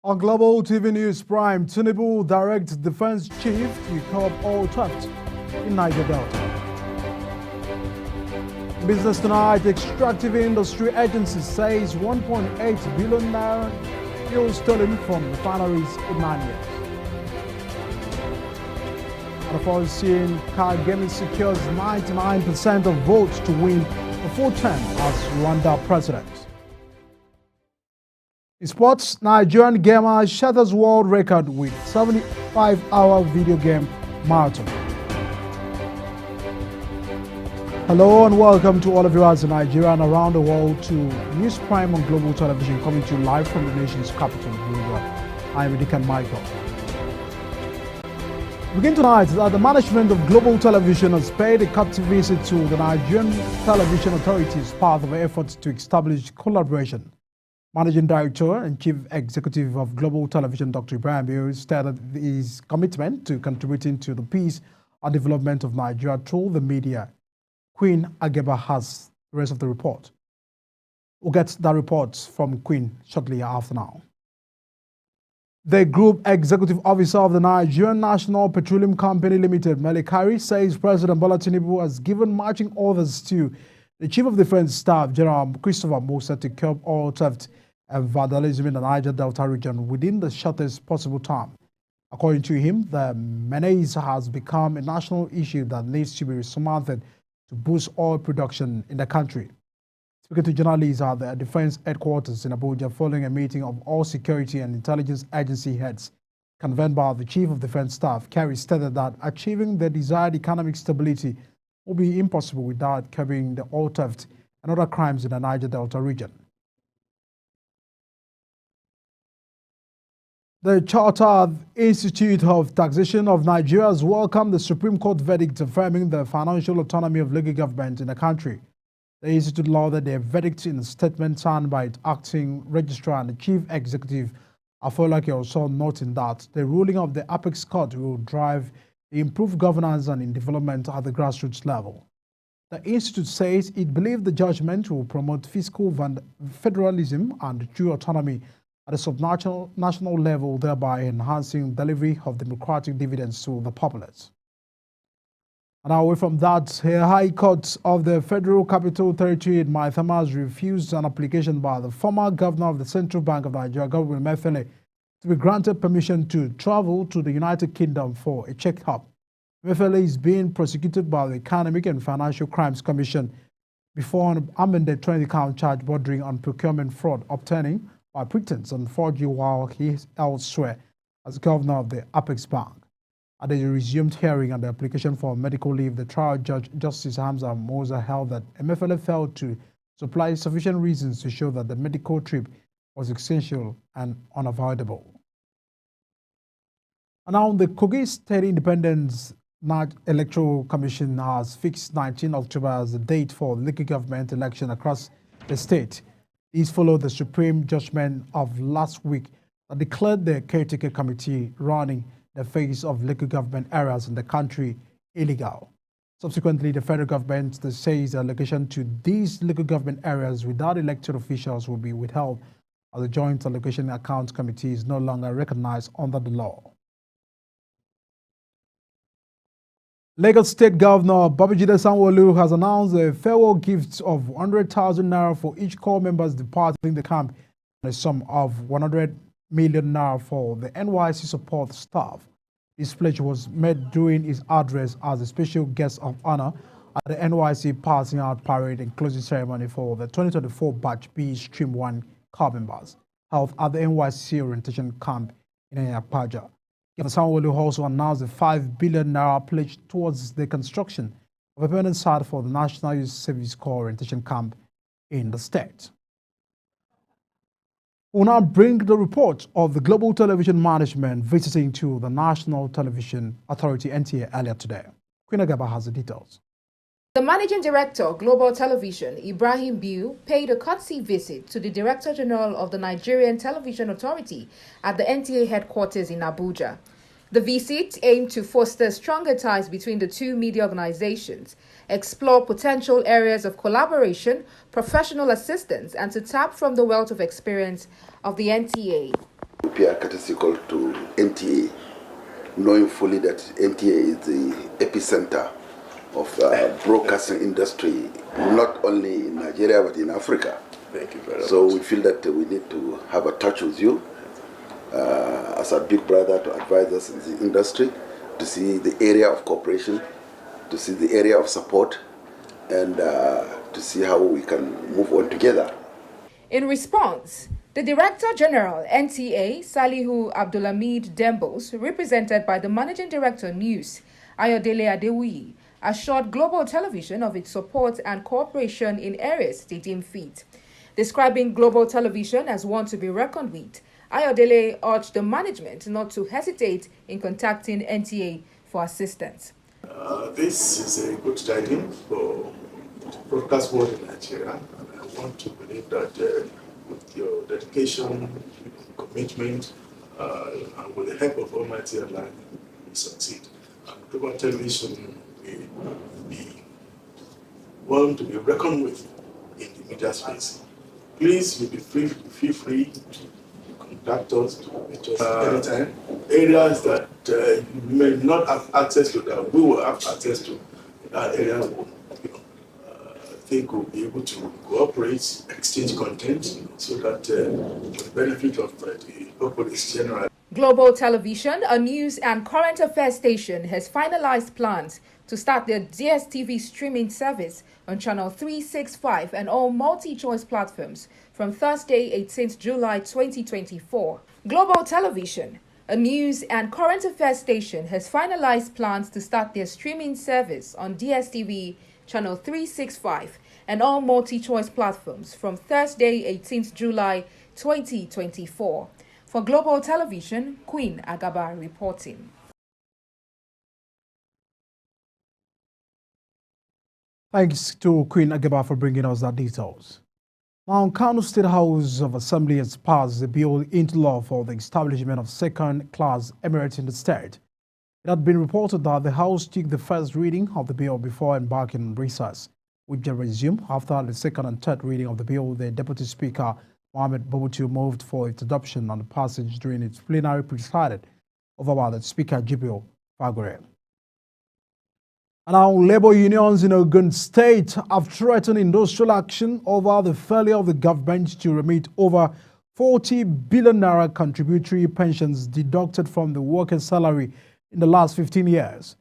On Global TV News Prime, Tinubu directs Defense Chief to curb all theft in Niger Delta. Business Tonight, Extractive Industry Agency says 1.8 billion naira fuel stolen from refineries in 9 years. And of course, seeing Car Gaming secures 99% of votes to win a full term as Rwanda president. In sports, Nigerian gamer shatters world record with 75-hour video game marathon. Hello and welcome to all of you in Nigeria and around the world to News Prime on Global Television, coming to you live from the nation's capital, Abuja. I am Edikan Michael. We begin tonight that the management of Global Television has paid a courtesy visit to the Nigerian Television Authority as part of efforts to establish collaboration. Managing Director and Chief Executive of Global Television, Dr. Ibrahim Biu, stated his commitment to contributing to the peace and development of Nigeria through the media. Queen Ageba has the rest of the report. We'll get that report from Queen shortly after now. The Group Executive Officer of the Nigerian National Petroleum Company Limited, Melikari, says President Bola Tinubu has given marching orders to the Chief of Defense Staff, General Christopher Musa, to curb all theft and vandalism in the Niger Delta region within the shortest possible time. According to him, the menace has become a national issue that needs to be surmounted to boost oil production in the country. Speaking to journalists at the Defense Headquarters in Abuja following a meeting of all security and intelligence agency heads convened by the Chief of Defense Staff, Kerry stated that achieving the desired economic stability will be impossible without curbing the oil theft and other crimes in the Niger Delta region. The Chartered Institute of Taxation of Nigeria has welcomed the Supreme Court verdict affirming the financial autonomy of local government in the country. The institute lauded the verdict in a statement signed by its acting registrar and the chief executive, Afolake Oso, noting that the ruling of the Apex Court will drive improved governance and in development at the grassroots level. The institute says it believes the judgment will promote fiscal federalism and true autonomy at a subnational level, thereby enhancing delivery of democratic dividends to the populace. And away from that, a High Court of the Federal Capital Territory in Maitama has refused an application by the former governor of the Central Bank of Nigeria, Godwin Emefiele, to be granted permission to travel to the United Kingdom for a checkup. Emefiele is being prosecuted by the Economic and Financial Crimes Commission before an amended 20-count charge bordering on procurement fraud, obtaining by pretense and forgery while he is elsewhere as governor of the Apex Bank. At the resumed hearing on the application for medical leave, the trial judge, Justice Hamza Moza, held that Emefiele failed to supply sufficient reasons to show that the medical trip was essential and unavoidable. And now the Kogi State Independence Electoral Commission has fixed 19 October as the date for local government election across the state. These follow the Supreme judgment of last week that declared the caretaker committee running the phase of local government areas in the country illegal. Subsequently, the federal government says the allocation to these local government areas without elected officials will be withheld, as the Joint Allocation Account Committee is no longer recognized under the law. Lagos State Governor Babajide Sanwo-Olu has announced a farewell gift of 100,000 naira for each corps members departing the camp and a sum of 100 million naira for the NYSC support staff. This pledge was made during his address as a special guest of honor at the NYSC passing out parade and closing ceremony for the 2024 Batch B Stream 1 corps members held at the NYSC orientation camp in Akpaja. Governor Sanwo-Olu also announced a 5 billion naira pledge towards the construction of a permanent site for the National Youth Service Corps orientation camp in the state. We'll now bring the report of the Global Television Management visiting to the National Television Authority NTA earlier today. Queen Ageba has the details. The Managing Director of Global Television, Ibrahim Biu, paid a courtesy visit to the Director General of the Nigerian Television Authority at the NTA headquarters in Abuja. The visit aimed to foster stronger ties between the two media organizations, explore potential areas of collaboration, professional assistance, and to tap from the wealth of experience of the NTA. appear courtesical to NTA, knowing fully that NTA is the epicenter of broadcasting industry, not only in Nigeria but in Africa. Thank you very much. So we feel that we need to have a touch with you as a big brother to advise us in the industry, to see the area of cooperation, to see the area of support, and to see how we can move on together. In response, the Director General, NTA, Salihu Abdulhamid Dembos, represented by the Managing Director News, Ayodele Adewuyi, assured Global Television of its support and cooperation in areas they deem fit. Describing Global Television as one to be reckoned with, Ayodele urged the management not to hesitate in contacting NTA for assistance. This is a good tidings for the broadcast world in Nigeria, and I want to believe that with your dedication, commitment, and with the help of Almighty Allah, we succeed. And Global Television will be one to be reckoned with in the media space. Please, you'll be free, feel free to contact us, to reach us anytime. Areas that you may not have access to, that we will have access to, that areas will, I think we'll be able to cooperate, exchange content, so that for the benefit of the populace generally. Global Television, a news and current affairs station, has finalized plans to start their DSTV streaming service on Channel 365 and all multi-choice platforms from Thursday, 18th July 2024. Global Television, a news and current affairs station, has finalized plans to start their streaming service on DSTV, Channel 365 and all multi-choice platforms from Thursday, 18th July 2024. For Global Television, Queen Agaba reporting. Thanks to Queen Agaba for bringing us that details. Now, Kano State House of Assembly has passed the bill into law for the establishment of second-class emirates in the state. It had been reported that the House took the first reading of the bill before embarking on recess, which will resume after the second and third reading of the bill. The Deputy Speaker, Mohammed Bobutu, moved for its adoption and passage during its plenary presided over by the Speaker, Jibril Fagure. And now, labor unions in Ogun State have threatened industrial action over the failure of the government to remit over 40 billion naira contributory pensions deducted from the workers' salary in the last 15 years.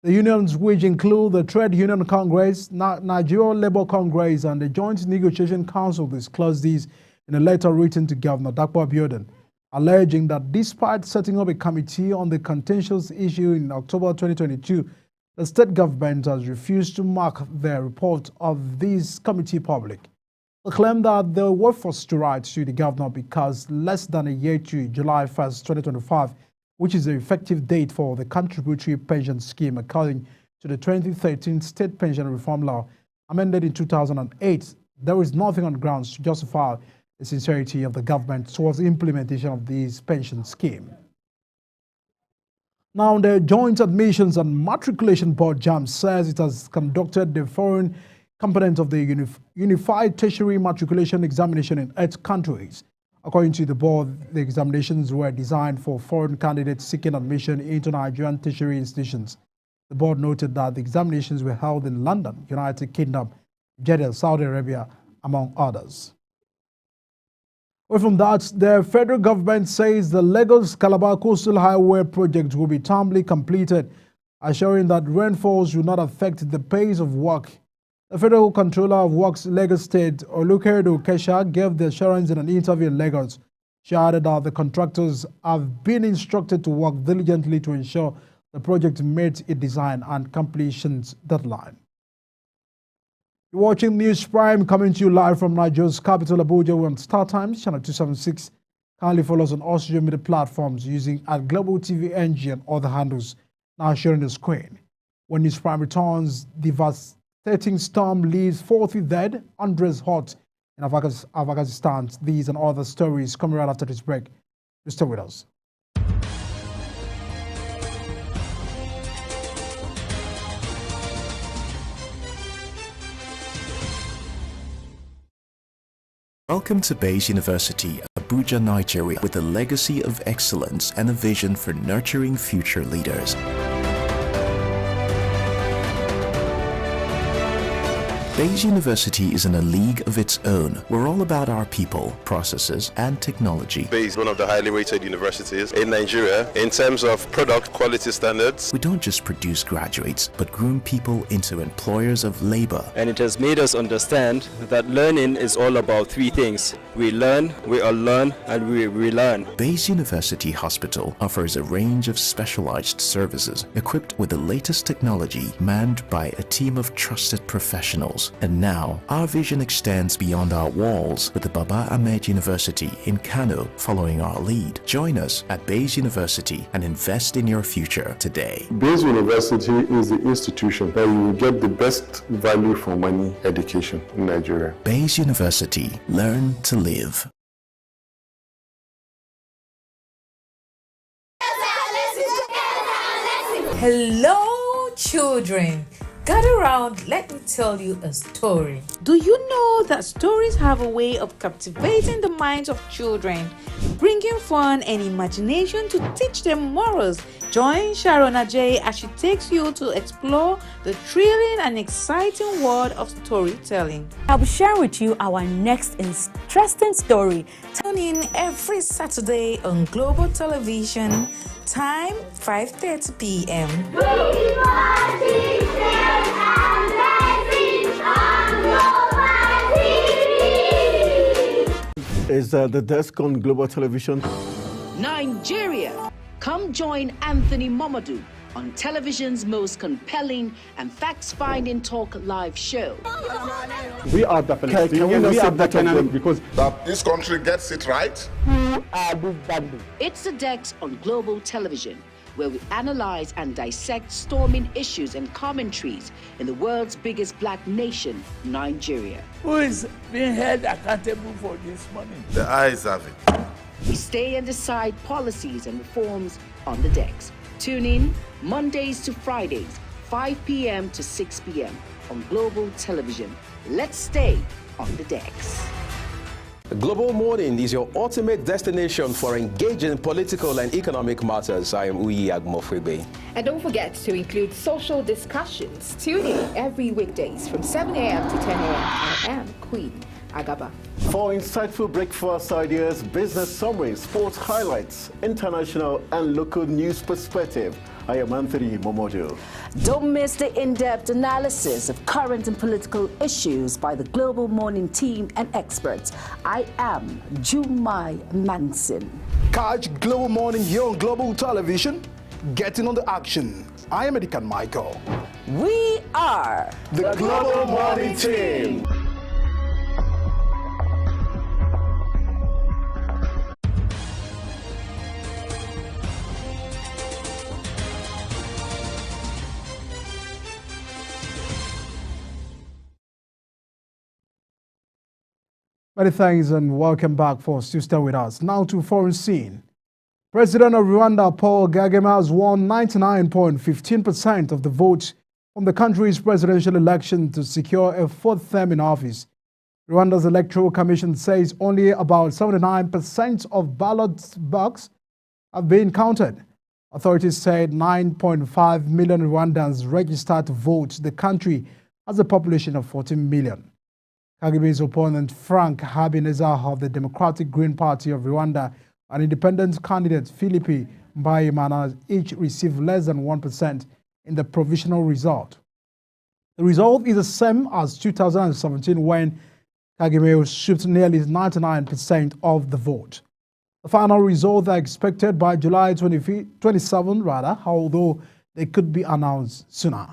The unions, which include the Trade Union Congress, Nigeria Labour Congress, and the Joint Negotiation Council, disclosed these in a letter written to Governor Dapo Abiodun, alleging that despite setting up a committee on the contentious issue in October 2022, the state government has refused to mark the report of this committee public. They claim that they were forced to write to the governor because less than a year to July 1st, 2025, which is the effective date for the contributory pension scheme according to the 2013 State Pension Reform Law, amended in 2008, there is nothing on grounds to justify the sincerity of the government towards the implementation of this pension scheme. Now, the Joint Admissions and Matriculation Board, JAMB, says it has conducted the foreign component of the Unified Tertiary Matriculation Examination in 8 countries. According to the board, the examinations were designed for foreign candidates seeking admission into Nigerian tertiary institutions. The board noted that the examinations were held in London, United Kingdom, Jeddah, Saudi Arabia, among others. Away from that, the federal government says the Lagos-Calabar Coastal Highway project will be timely completed, assuring that rainfalls will not affect the pace of work. The Federal Controller of Works Lagos State, Olukeredo Kesha, gave the assurance in an interview in Lagos. She added that the contractors have been instructed to work diligently to ensure the project meets its design and completion deadline. You're watching News Prime, coming to you live from Nigeria's capital, Abuja. We're on Star Times, channel 276. Kindly follow us on all social media platforms using @Global TV NG and other handles now sharing the screen. When News Prime returns, devastating storm leaves 40 dead, hundreds hot in Afghanistan. These and other stories coming right after this break. Stay with us. Welcome to Bayes University, Abuja, Nigeria, with a legacy of excellence and a vision for nurturing future leaders. Bayes University is in a league of its own. We're all about our people, processes, and technology. Bayes is one of the highly rated universities in Nigeria in terms of product quality standards. We don't just produce graduates, but groom people into employers of labor. And it has made us understand that learning is all about three things. We learn, we unlearn, and we relearn. Bayes University Hospital offers a range of specialized services equipped with the latest technology, manned by a team of trusted professionals. And now, our vision extends beyond our walls with the Baba Ahmed University in Kano following our lead. Join us at Bayes University and invest in your future today. Bayes University is the institution where you will get the best value for money education in Nigeria. Bayes University. Learn to live. Hello, children. Gather around, let me tell you a story. Do you know that stories have a way of captivating the minds of children, bringing fun and imagination to teach them morals? Join Sharon Ajay as she takes you to explore the thrilling and exciting world of storytelling. I'll be sharing with you our next interesting story. Tune in every Saturday on Global Television, time 5:30 p.m. Is the desk on Global Television? Nigeria. Come join Anthony Momodu on television's most compelling and facts-finding talk live show. We are the Palestinians. Because that this country gets it right. It's the Dex on Global Television, where we analyze and dissect storming issues and commentaries in the world's biggest black nation, Nigeria. Who is being held accountable for this money? The eyes have it. We stay and decide policies and reforms on the Dex. Tune in Mondays to Fridays, 5 p.m. to 6 p.m. on Global Television. Let's stay on the Dex. Global Morning is your ultimate destination for engaging political and economic matters. I am Uyi Agmofrebe. And don't forget to include social discussions. Tune in every weekdays from 7 a.m. to 10 a.m. I am Queen Agaba. For insightful breakfast ideas, business summaries, sports highlights, international and local news perspective, I am Anthony Momodu. Don't miss the in-depth analysis of current and political issues by the Global Morning team and experts. I am Jumai Manson. Catch Global Morning here on Global Television. Getting on the action. I am Edikan Michael. We are the Global Morning team. Many thanks and welcome back for still stay with us. Now to foreign scene. President of Rwanda, Paul Kagame, has won 99.15% of the votes from the country's presidential election to secure a fourth term in office. Rwanda's Electoral Commission says only about 79% of ballot boxes have been counted. Authorities said 9.5 million Rwandans registered to vote. The country has a population of 14 million. Kagame's opponent, Frank Habineza of the Democratic Green Party of Rwanda, and independent candidate Philippe Mbayimana each received less than 1% in the provisional result. The result is the same as 2017 when Kagame received nearly 99% of the vote. The final results are expected by July 27, although they could be announced sooner.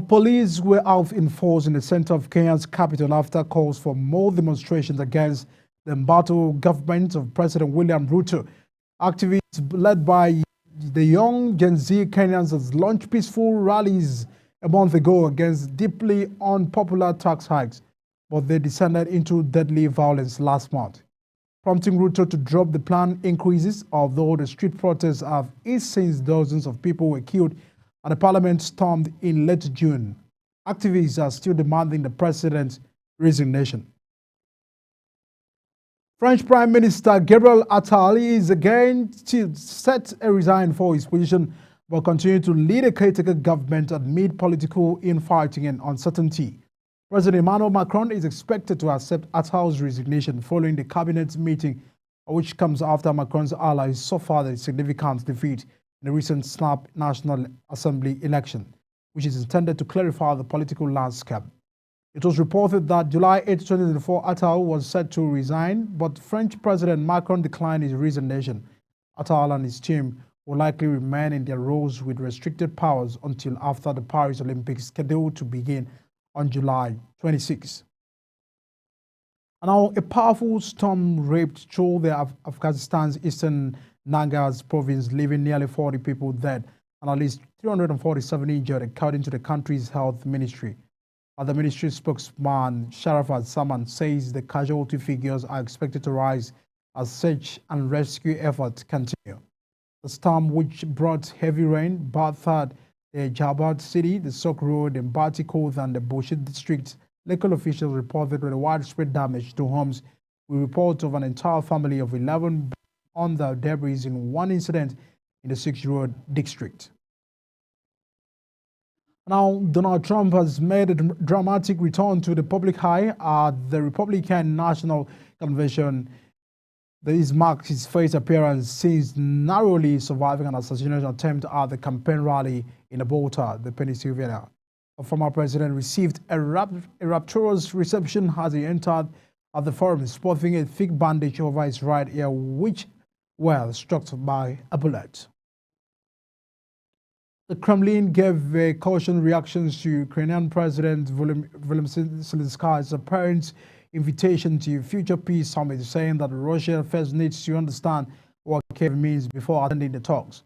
Police were out in force in the center of Kenya's capital after calls for more demonstrations against the embattled government of President William Ruto. Activists led by the young Gen Z Kenyans has launched peaceful rallies a month ago against deeply unpopular tax hikes, but they descended into deadly violence last month, prompting Ruto to drop the planned increases, although the street protests have eased since dozens of people were killed and the parliament stormed in late June. Activists are still demanding the president resignation. French Prime Minister Gabriel Attal is again set to resign for his position but continue to lead a caretaker government amid political infighting and uncertainty. President Emmanuel Macron is expected to accept Attal's resignation following the cabinet meeting, which comes after Macron's allies suffered a significant defeat in the recent snap National Assembly election, which is intended to clarify the political landscape. It was reported that July 8, 2024, Attal was set to resign, but French President Macron declined his resignation. Attal and his team will likely remain in their roles with restricted powers until after the Paris Olympics scheduled to begin on July 26. And now, a powerful storm raped through Afghanistan's eastern Nangarhar province, leaving nearly 40 people dead and at least 347 injured, according to the country's health ministry. The ministry spokesman Sharafat Saman says the casualty figures are expected to rise as search and rescue efforts continue. The storm, which brought heavy rain, battered the Jabad city, the Sok Road, the Bati Koth, and the Boshid districts. Local officials reported with widespread damage to homes, with reports of an entire family of 11 on the debris in one incident in the 6 Road district. Now, Donald Trump has made a dramatic return to the public eye at the Republican National Convention. This marks his first appearance since narrowly surviving an assassination attempt at the campaign rally in Boulder, Pennsylvania. The former president received a rapturous reception as he entered at the forum, sporting a thick bandage over his right ear, which was struck by a bullet. The Kremlin gave a cautioned reactions to Ukrainian President Volodymyr Zelensky's apparent invitation to a future peace summit, saying that Russia first needs to understand what Kiev means before attending the talks.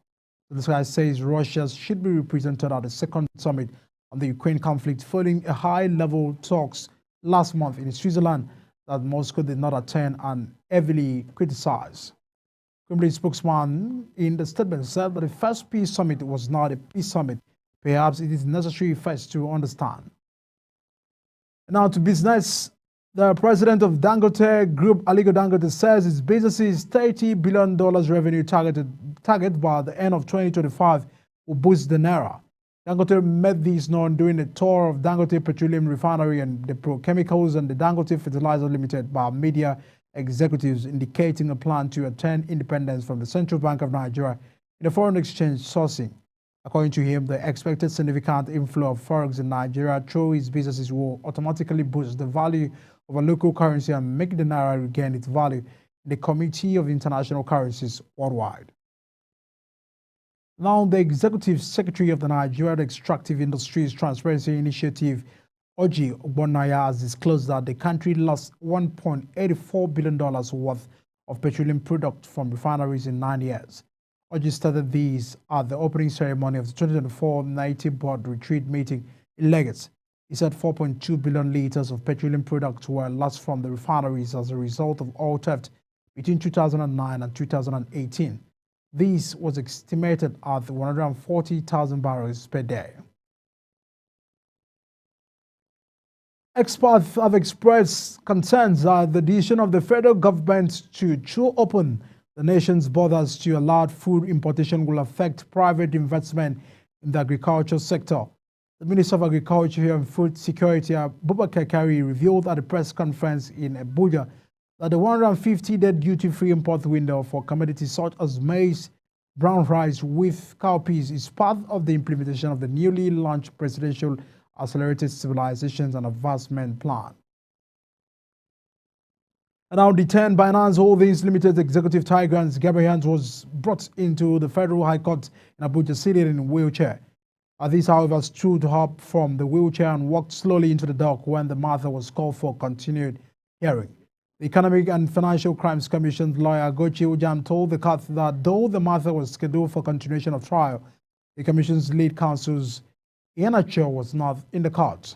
Zelensky says Russia should be represented at the second summit on the Ukraine conflict, following a high-level talks last month in Switzerland that Moscow did not attend and heavily criticized. Kremlin spokesman in the statement said that the first peace summit was not a peace summit. Perhaps it is necessary first to understand. Now to business. The president of Dangote Group, Aliko Dangote, says his business's $30 billion revenue target by the end of 2025 will boost the naira. Dangote made this known during a tour of Dangote Petroleum Refinery and the Petrochemicals and the Dangote Fertilizer Limited by media executives, indicating a plan to attain independence from the Central Bank of Nigeria in the foreign exchange sourcing. According to him, the expected significant inflow of forex in Nigeria through his businesses will automatically boost the value of a local currency and make the naira regain its value in the Committee of International Currencies worldwide. Now, the Executive Secretary of the Nigerian Extractive Industries Transparency Initiative, Oji Ogbonnaya, has disclosed that the country lost $1.84 billion worth of petroleum products from refineries in 9 years. Oji stated these at the opening ceremony of the 2024 NITI Board Retreat meeting in Lagos. He said 4.2 billion liters of petroleum products were lost from the refineries as a result of oil theft between 2009 and 2018. This was estimated at 140,000 barrels per day. Experts have expressed concerns at the decision of the federal government to throw open the nation's borders to allow food importation will affect private investment in the agriculture sector. The Minister of Agriculture and Food Security, Abubakar Kari, revealed at a press conference in Abuja that the 150-day duty-free import window for commodities such as maize, brown rice, wheat, cowpeas is part of the implementation of the newly launched Presidential Accelerated Civilizations and Advancement Plan. And now, the 10 Binance Holdings Limited executive Tigran Gabriel was brought into the Federal High Court in Abuja, seated in a wheelchair. This, however, stood up from the wheelchair and walked slowly into the dock when the matter was called for continued hearing. The Economic and Financial Crimes Commission's lawyer, Gochi Ujam, told the court that though the matter was scheduled for continuation of trial, the Commission's lead counsel's Iheanacho was not in the court.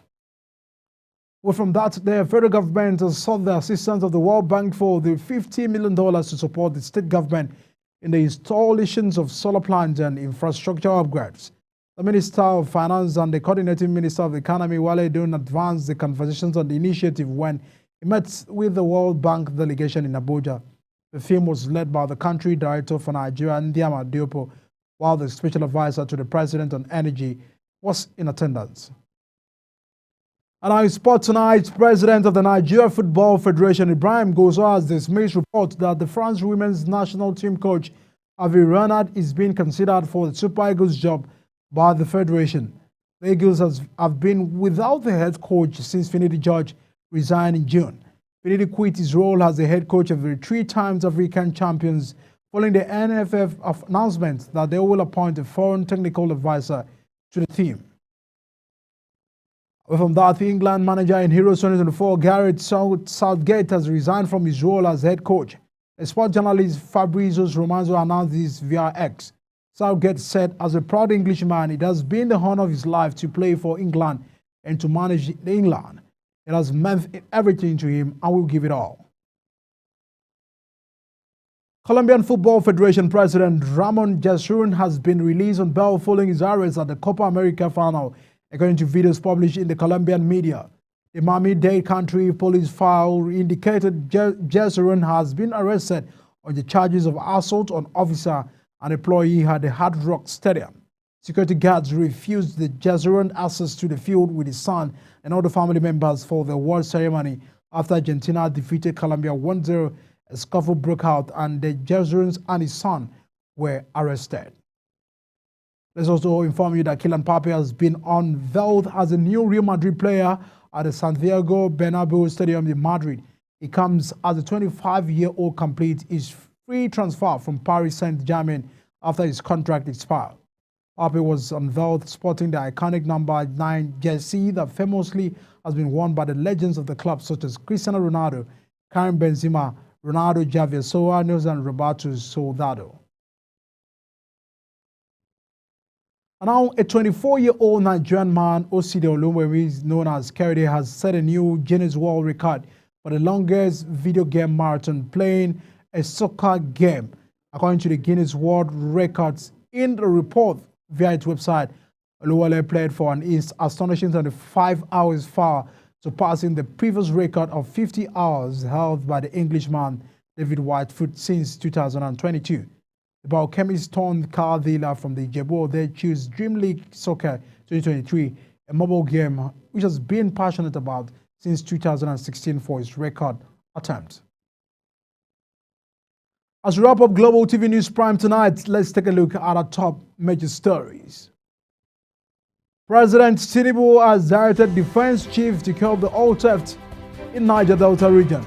Well, from that, the federal government has sought the assistance of the World Bank for the $50 million to support the state government in the installations of solar plants and infrastructure upgrades. The Minister of Finance and the Coordinating Minister of the Economy, Wale Edun, advanced the conversations on the initiative when he met with the World Bank delegation in Abuja. The theme was led by the country director for Nigeria, Ndiama Diopo, while the special advisor to the President on Energy was in attendance. And on sport tonight, President of the Nigeria Football Federation, Ibrahim Gozo, has dismissed reports that the France women's national team coach, Avi Renard, is being considered for the Super Eagles job by the Federation. The Eagles have been without the head coach since Finidi George resigned in June. Finidi quit his role as the head coach of the 3 times African champions following the NFF announcement that they will appoint a foreign technical advisor to the team. Away from that, the England manager in Heroes 2024, Gareth Southgate, has resigned from his role as head coach. The sport journalist Fabrizio Romano announced this via X. Southgate said, as a proud Englishman, it has been the honor of his life to play for England and to manage England. It has meant everything to him and will give it all. Colombian Football Federation President Ramon Yesurún has been released on bail following his arrest at the Copa America final, according to videos published in the Colombian media. The Miami-Dade country police file indicated Yesurún has been arrested on the charges of assault on officer and employee at the Hard Rock Stadium. Security guards refused the Yesurún access to the field with his son and other family members for the award ceremony after Argentina defeated Colombia 1-0. A scuffle broke out and the Yesurún and his son were arrested. Let's also inform you that Kylian Mbappé has been unveiled as a new Real Madrid player at the Santiago Bernabeu Stadium in Madrid. He comes as a 25-year-old complete his free transfer from Paris Saint-Germain after his contract expired. Mbappé was unveiled sporting the iconic number 9 jersey that famously has been worn by the legends of the club such as Cristiano Ronaldo, Karim Benzema, Ronaldo Javier Suarez, and Roberto Soldado. And now, a 24-year-old Nigerian man, Oside Olumwemi, known as Keride, has set a new Guinness World Record for the longest video game marathon playing a soccer game. According to the Guinness World Records, in the report via its website, Oluwole played for an astonishing 25 hours, far surpassing the previous record of 50 hours held by the Englishman David Whitefoot since 2022. The biochemist turned car dealer from the Ijebu-Ode chose Dream League Soccer 2023, a mobile game which has been passionate about since 2016 for its record attempt. As we wrap up Global TV News Prime tonight, let's take a look at our top major stories. President Tinubu has directed defense chief to curb the oil theft in Niger Delta region.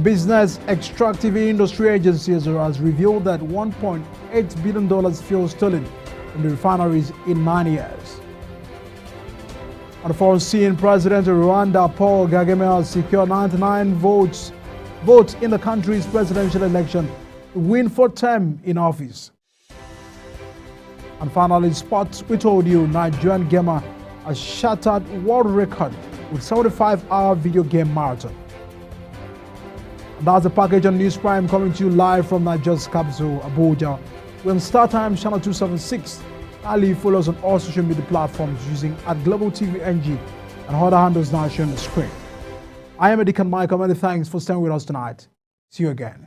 Business Extractive Industry Agency has revealed that $1.8 billion fuel stolen from the refineries in 9 years. On the foreign scene, President of Rwanda Paul Kagame has secured 99 votes in the country's presidential election to win 4th term in office. And finally, sports, we told you Nigerian gamer has shattered world record with 75-hour video game marathon. And that's the package on News Prime coming to you live from Nigeria's capital, Abuja. We're on StarTimes channel 276. Ali follow us on all social media platforms using @GlobalTVNG and other handles now shown on the screen. I am Edikan Michael. Many thanks for staying with us tonight. See you again.